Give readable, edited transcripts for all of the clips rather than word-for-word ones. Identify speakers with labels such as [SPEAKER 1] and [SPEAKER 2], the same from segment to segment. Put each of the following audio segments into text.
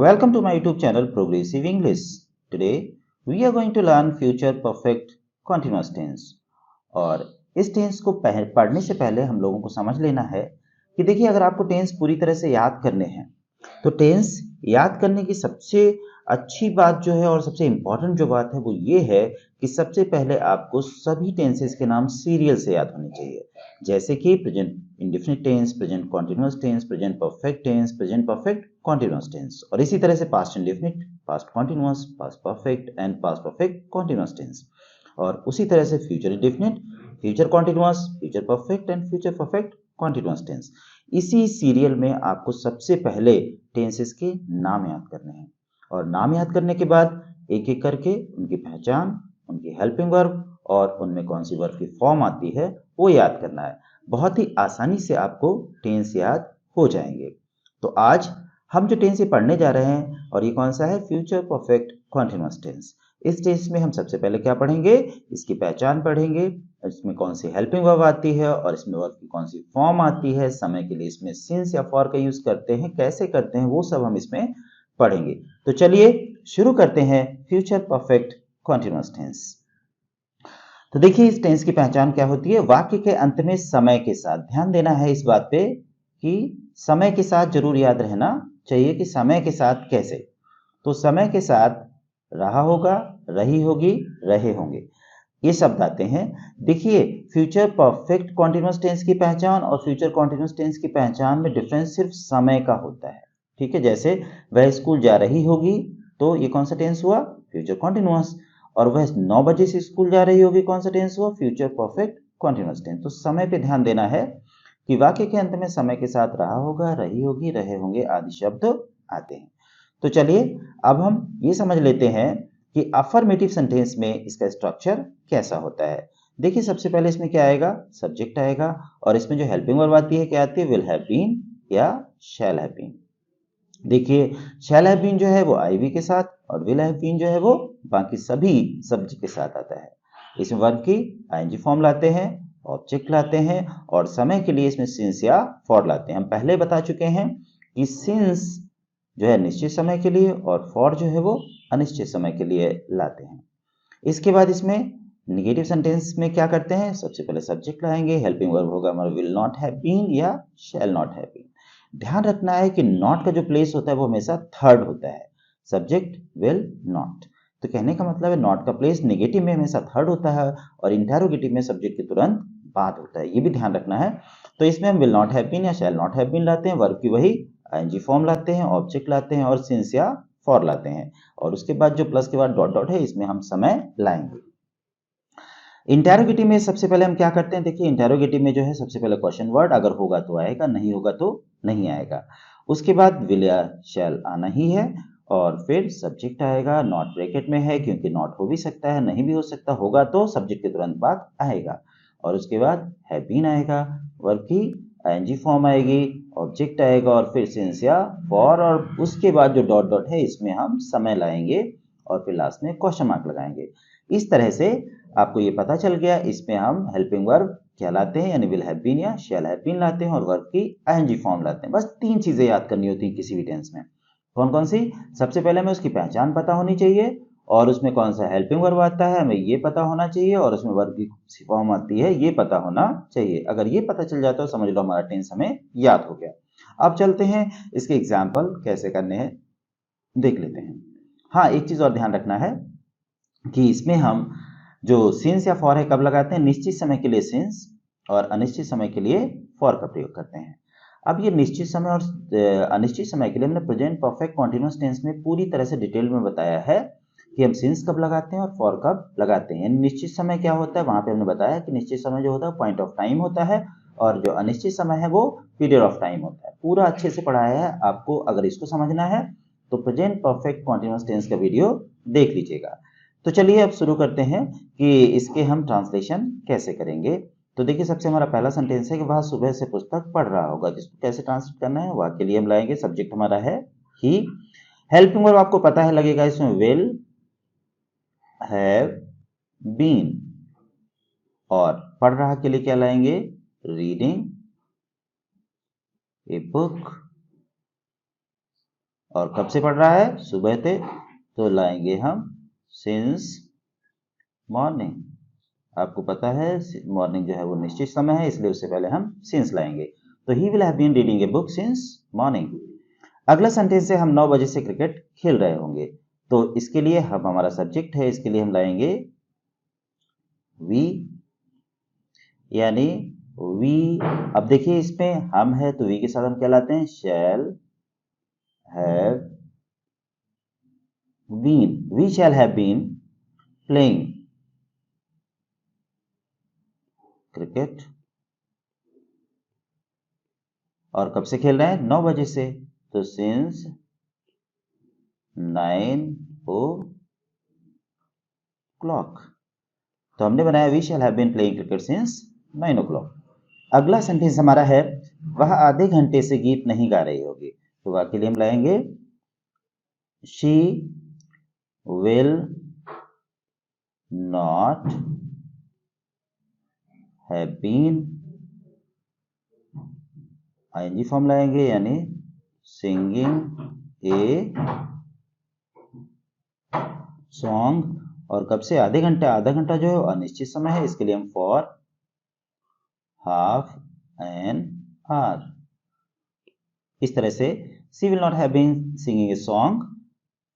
[SPEAKER 1] Welcome to my YouTube channel Progressive English. Today we are going to learn future perfect continuous tense. और इस tense को पढ़ने से पहले हम लोगों को समझ लेना है कि देखिए अगर आपको टेंस पूरी तरह से याद करने हैं तो टेंस याद करने की सबसे अच्छी बात जो है और सबसे इम्पोर्टेंट जो बात है वो ये है कि सबसे पहले आपको सभी टेंसेस के नाम सीरियल से याद होने चाहिए, जैसे कि present indefinite tense, present continuous tense, present perfect tense, present perfect continuous tense, और इसी तरह से past indefinite, past continuous, past perfect and past perfect continuous tense, और उसी तरह से future indefinite, future continuous, future perfect and future perfect continuous tense. इसी serial में आपको सबसे पहले टेंसेस के नाम याद करने हैं, और नाम याद करने के बाद एक एक करके उनकी पहचान, उनकी हेल्पिंग वर्ब और उनमें कौन सी वर्ब की फॉर्म आती है वो याद करना है। बहुत ही आसानी से आपको टेंस याद हो जाएंगे। तो आज हम जो टेंस ये पढ़ने जा रहे हैं और ये कौन सा है, फ्यूचर परफेक्ट कॉन्टिन्यूअस टेंस। इस टेंस में हम सबसे पहले क्या पढ़ेंगे, इसकी पहचान पढ़ेंगे, इसमें कौन सी हेल्पिंग वर्ब आती है और इसमें वर्ब की कौन सी फॉर्म आती है, समय के लिए इसमें सिंस या फॉर का यूज करते हैं, कैसे करते हैं, वो सब हम इसमें पढ़ेंगे। तो चलिए शुरू करते हैं फ्यूचर परफेक्ट कॉन्टिन्यूअस टेंस। तो देखिए इस टेंस की पहचान क्या होती है, वाक्य के अंत में समय के साथ, ध्यान देना है इस बात पे कि समय के साथ जरूर याद रहना चाहिए कि समय के साथ कैसे। तो समय के साथ रहा होगा, रही होगी, रहे होंगे, ये शब्द आते हैं। देखिए फ्यूचर परफेक्ट कॉन्टिन्यूअस टेंस की पहचान और फ्यूचर कॉन्टिन्यूअस टेंस की पहचान में डिफरेंस सिर्फ समय का होता है, ठीक है। जैसे वह स्कूल जा रही होगी, तो ये कौन सा टेंस हुआ, फ्यूचर कॉन्टिन्यूअस, और वह 9 बजे से स्कूल जा रही होगी, कौन सा टेंस हुआ, फ्यूचर परफेक्ट कॉन्टिन्यूअस टेंस। तो समय पे ध्यान देना है कि वाक्य के अंत में समय के साथ रहा होगा, रही होगी, रहे होंगे आदि शब्द आते हैं। तो चलिए अब हम ये समझ लेते हैं कि अफर्मेटिव सेंटेंस में इसका स्ट्रक्चर कैसा होता है। देखिए सबसे पहले इसमें क्या आएगा, सब्जेक्ट आएगा, और इसमें जो हेल्पिंग वर्ब आती है क्या आती है, विल हैव बीन या शैल हैव बीन। देखिए शैल हैव बीन जो है वो आईवी के साथ और विल हैव बीन जो है वो बाकी सभी सब्जेक्ट के साथ आता है। इसमें वर्ब की आईएनजी फॉर्म लाते हैं, ऑब्जेक्ट लाते हैं, और समय के लिए इसमें सिंस या फॉर लाते हैं। हम पहले बता चुके हैं कि सिंस जो है निश्चित समय के लिए और फॉर जो है वो अनिश्चित समय के लिए लाते हैं। इसके बाद इसमें निगेटिव सेंटेंस में क्या करते हैं, सबसे पहले सब्जेक्ट लाएंगे, हेल्पिंग वर्ब होगा हमारा विल नॉट हैव बीन या शैल नॉट हैव बीन। ध्यान रखना है कि नॉट का जो प्लेस होता है वो हमेशा थर्ड होता है, सब्जेक्ट विल नॉट। तो कहने का मतलब है नॉट का प्लेस नेगेटिव में हमेशा थर्ड होता है और इंटेरोगेटिव में सब्जेक्ट के तुरंत बाद होता है, ये भी ध्यान रखना है। तो इसमें हम विल नॉट हैव बीन या शैल नॉट हैव बीन लाते हैं, वर्ब की वही आईएनजी फॉर्म लाते हैं, ऑब्जेक्ट लाते हैं और सिंस या फॉर लाते हैं, और उसके बाद जो प्लस के बाद डॉट डॉट है इसमें हम समय लाएंगे। इंटेरोगेटिव में सबसे पहले हम क्या करते हैं, देखिए इंटेरोगेटिव में जो है सबसे पहले क्वेश्चन वर्ड अगर होगा तो आएगा, नहीं होगा तो नहीं आएगा। उसके बाद विल या शैल आना ही है, और फिर सब्जेक्ट आएगा, नॉट ब्रैकेट में है क्योंकि नॉट हो भी सकता है, नहीं भी हो सकता, होगा तो सब्जेक्ट के तुरंत बाद आएगा, और उसके बाद हैव बीन आएगा, वर्ब की आईएनजी फॉर्म आएगी, ऑब्जेक्ट आएगा और फिर सिंस या फॉर, और उसके बाद जो डॉट डॉट है इसमें हम समय लाएंगे और फिर लास्ट में क्वेश्चन मार्क लगाएंगे। इस तरह से आपको ये पता चल गया, इसमें हम हेल्पिंग वर्ब क्या लाते हैं, यानी विल हैव बीन या शैल हैव बीन लाते हैं और वर्ब की आईएनजी फॉर्म लाते हैं। बस 3 चीजें याद करनी होती हैं किसी भी टेंस में। कौन कौन सी, सबसे पहले हमें उसकी पहचान पता होनी चाहिए, और उसमें कौन सा हेल्पिंग वर्ब आता है हमें ये पता होना चाहिए, और उसमें वर्ब की फॉर्म आती है ये पता होना चाहिए। अगर ये पता चल जाता है तो समझ लो हमारा टेंस हमें याद हो गया। अब चलते हैं इसके एग्जाम्पल कैसे करने हैं देख लेते हैं। हाँ एक चीज और ध्यान रखना है कि इसमें हम जो सिंस या फॉर है कब लगाते हैं, निश्चित समय के लिए सिंस और अनिश्चित समय के लिए फॉर का प्रयोग करते हैं। अब ये निश्चित समय और अनिश्चित समय के लिए हमने प्रेजेंट परफेक्ट कॉन्टिन्यूअस टेंस में पूरी तरह से डिटेल में बताया है कि हम सिंस कब लगाते हैं और फॉर कब लगाते हैं। निश्चित समय क्या होता है, वहां पे हमने बताया कि निश्चित समय जो होता है पॉइंट ऑफ टाइम होता है, और जो अनिश्चित समय है वो पीरियड ऑफ टाइम होता है। पूरा अच्छे से पढ़ाया है आपको, अगर इसको समझना है तो प्रेजेंट परफेक्ट कॉन्टिन्यूअस टेंस का वीडियो देख लीजिएगा। तो चलिए अब शुरू करते हैं कि इसके हम ट्रांसलेशन कैसे करेंगे। तो देखिए सबसे हमारा पहला सेंटेंस है कि वह सुबह से पुस्तक पढ़ रहा होगा, जिसको कैसे ट्रांसलेट करना है, वह के लिए हम लाएंगे, सब्जेक्ट हमारा है ही, हेल्पिंग वर्ब आपको पता है लगेगा इसमें विल हैव बीन, और पढ़ रहा के लिए क्या लाएंगे, रीडिंग ए बुक, और कब से पढ़ रहा है? सुबह से। तो लाएंगे हम सिंस मॉर्निंग। आपको पता है मॉर्निंग जो है वो निश्चित समय है, इसलिए उससे पहले हम सिंस लाएंगे। तो he will have been reading a book since morning. अगला सेंटेंस है हम 9 बजे से क्रिकेट खेल रहे होंगे। तो इसके लिए हम हमारा सब्जेक्ट है, इसके लिए हम लाएंगे वी, यानी वी। अब देखिए इसमें हम है तो वी के साथ हम क्या लाते हैं? Shall have been. We shall have been playing cricket. और कब से खेल रहे हैं? 9 बजे से। तो सिंस 9 o'clock। तो हमने बनाया we shall have been playing cricket since 9 o'clock। अगला सेंटेंस हमारा है वह आधे घंटे से गीत नहीं गा रही होगी। तो वह के लिए हम लाएंगे she will not have been, ING form लाएंगे, यानी सिंगिंग ए सॉन्ग। और कब से? आधे घंटे। आधा घंटा जो है अनिश्चित समय है, इसके लिए हम फॉर हाफ एन आवर। इस तरह से she will not have been singing a song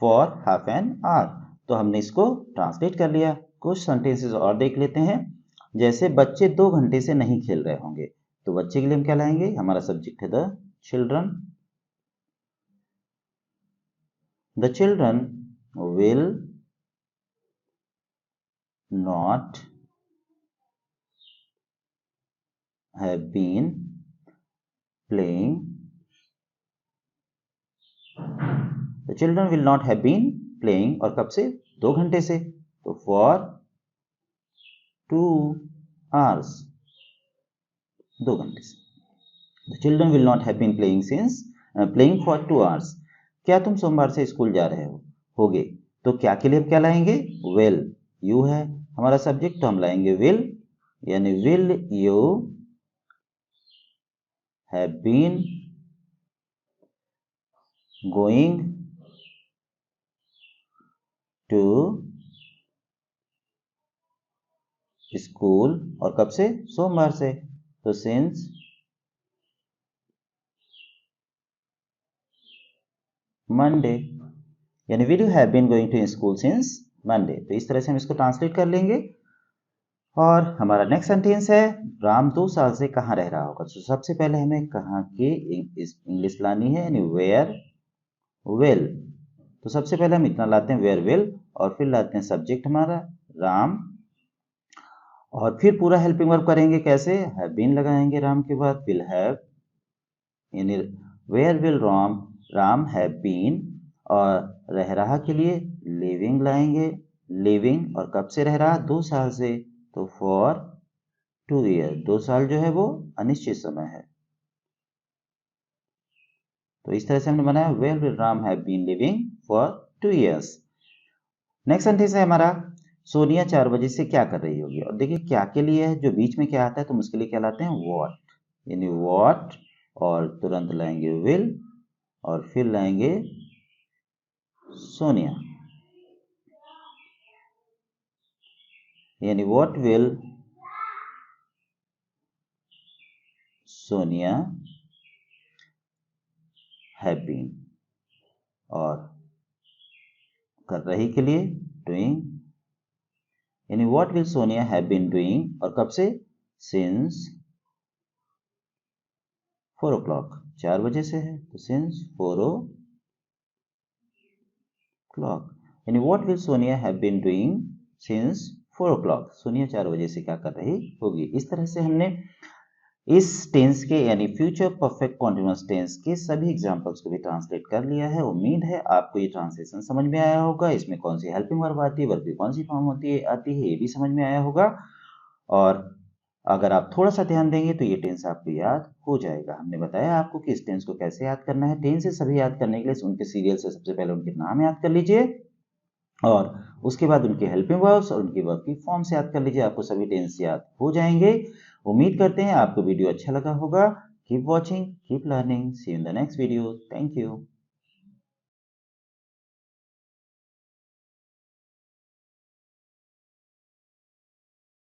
[SPEAKER 1] for half an hour. तो हमने इसको ट्रांसलेट कर लिया। कुछ सेंटेंसेस और देख लेते हैं। जैसे बच्चे 2 घंटे से नहीं खेल रहे होंगे। तो बच्चे के लिए हम क्या लाएंगे? हमारा सब्जेक्ट है the children. The children will not have been playing. The children will not have been playing. और कब से? 2 घंटे से। तो फॉर 2 hours, 2 घंटे से। The children will not have been playing since playing for 2 hours। क्या तुम सोमवार से स्कूल जा रहे होगे? तो क्या के लिए हम क्या लाएंगे? विल। यू है हमारा सब्जेक्ट, तो हम लाएंगे विल, यानी will you have been going to school. और कब से? सोमवार से। तो सिंस मंडे, यानी will you have been going to school since Monday. तो इस तरह से हम इसको ट्रांसलेट कर लेंगे। और हमारा नेक्स्ट सेंटेंस है राम 2 साल से कहाँ रह रहा होगा। तो सबसे पहले हमें कहाँ की इंग्लिश लानी है, यानी वेयर विल। तो सबसे पहले हम इतना लाते हैं वेयर विल, और फिर लाते हैं सब्जेक्ट हमारा राम, और फिर पूरा हेल्पिंग वर्ब करेंगे। कैसे? हैव बीन लगाएंगे राम के बाद, विल हैव, यानी where will Ram have been. और रह रहा के लिए लिविंग लाएंगे, लिविंग। और कब से रह रहा? 2 साल से। तो फॉर 2 ईयर। 2 साल जो है वो अनिश्चित समय है। तो इस तरह से हमने बनाया where will Ram have been living for 2 years। Next sentence है हमारा सोनिया 4 बजे से क्या कर रही होगी। और देखिए क्या के लिए है, जो बीच में क्या आता है तो हम उसके लिए क्या लाते हैं? व्हाट, यानी व्हाट। और तुरंत लाएंगे विल, और फिर लाएंगे सोनिया, यानी what will Sonia have been. और कर रही के लिए डूइंग, यानी what will Sonia have been doing. और कब से? सिंस 4 o'clock, 4 बजे से है। तो सिंस 4 o'clock, यानी what will Sonia have been doing since 4 o'clock। Sonia 4 बजे से क्या कर रही होगी। इस तरह से हमने इस टेंस के, यानी फ्यूचर परफेक्ट कॉन्टिन्यूअस टेंस के सभी एग्जांपल्स को भी ट्रांसलेट कर लिया है। उम्मीद है आपको ये ट्रांसलेशन समझ में आया होगा। इसमें कौन सी हेल्पिंग वर्ब आती है, वर्ब की कौन सी फॉर्म आती है, ये भी समझ में आया होगा। और अगर आप थोड़ा सा ध्यान देंगे तो ये टेंस आपको याद हो जाएगा। हमने बताया आपको कि इस टेंस को कैसे याद करना है। टेंस से सभी याद करने के लिए उनके सीरियल से सबसे पहले उनके नाम याद कर लीजिए, और उसके बाद उनके हेल्पिंग वर्ब्स और उनकी वर्ब की फॉर्म से याद कर लीजिए। आपको सभी टेंस याद हो जाएंगे। उम्मीद करते हैं आपको वीडियो अच्छा लगा होगा। Keep watching, keep learning, see you in the next video. Thank you.